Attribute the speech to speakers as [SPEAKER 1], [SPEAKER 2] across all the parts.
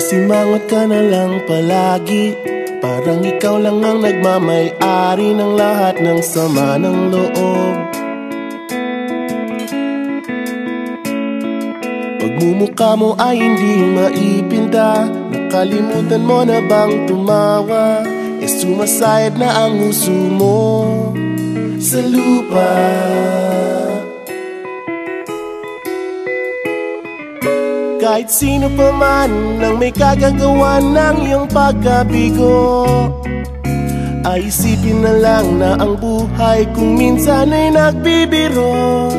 [SPEAKER 1] Simangot ka na lang palagi, parang ikaw lang ang nagmamay-ari ng lahat ng sama ng loob. Pagmumukha mo ay hindi maipinta, nakalimutan mo na bang tumawa? Sumasayad na ang huso mo sa lupa. Kahit sino pa man ang may kagagawa ng iyong pagkabigo, ay isipin na lang na ang buhay kung minsan ay nagbibiro.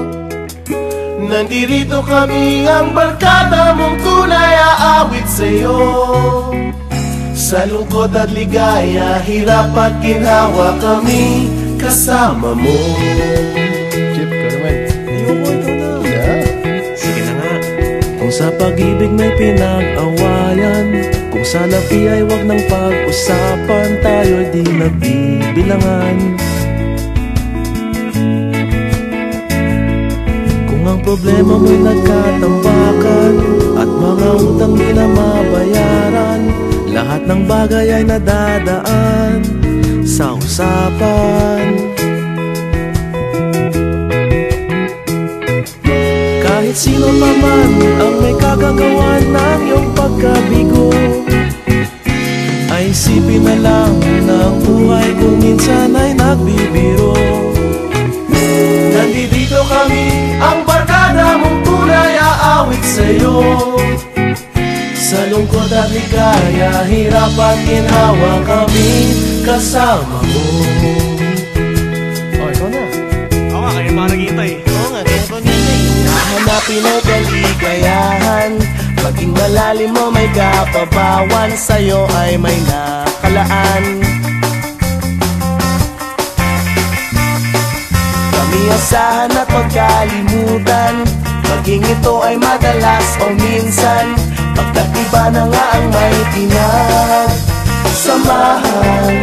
[SPEAKER 1] Nandirito kami, ang barkada mong tunay aawit sa'yo. Sa lungkot at ligaya, hirap at ginhawa, kami kasama mo. Chip, ka naman.
[SPEAKER 2] Sige na nga. Kung sa pag-ibig may pinag-awayan, kung sa labi ay wag nang pag-usapan, tayo'y di nagbibilangan. Kung ang problema mo'y nagkatambakan at mga utang di na mabayaran, lahat ng bagay ay nadadaan sa usapan. Kahit sino pa man ang may kagagawa ng iyong pagkabigo, ay isipin na lang na ang buhay kung minsan ay nagbibiro.
[SPEAKER 1] Nandito kami, ang barkada mong tunay aawit sa'yo. Sa lungkot at ligaya, hirap at ginhawa, kami kasama mo.
[SPEAKER 2] Oh, ikaw na. Oo nga, kayo pa naghihintay.
[SPEAKER 1] Oo nga, kaya pa naghihintay. Hahanapin ang kaligayahan, maging malalim mo may kapabawan, sa'yo ay may nakalaan. Kami asahan at magkalimutan, maging ito ay madalas o minsan, pagkat iba na nga ang may pinagsamahan.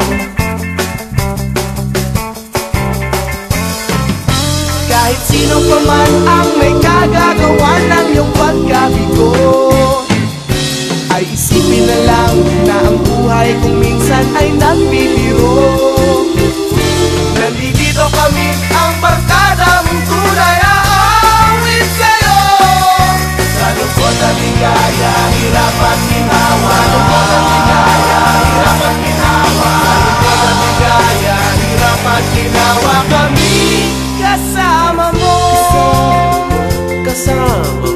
[SPEAKER 1] Kahit sino pa man ang may kagagawa ng iyong pagkabigo, ay isipin na lang na ang buhay kung minsan ay nagbibiro. Nandito kami, ang barkada mong tunay aawit sa'yo. Sa lungkot at ligaya, hirap at ginhawa. Sa lungkot at ligaya, hirap at ginhawa. Sa lungkot at ligaya, hirap at ginhawa, kami kasama mo.
[SPEAKER 2] Kasama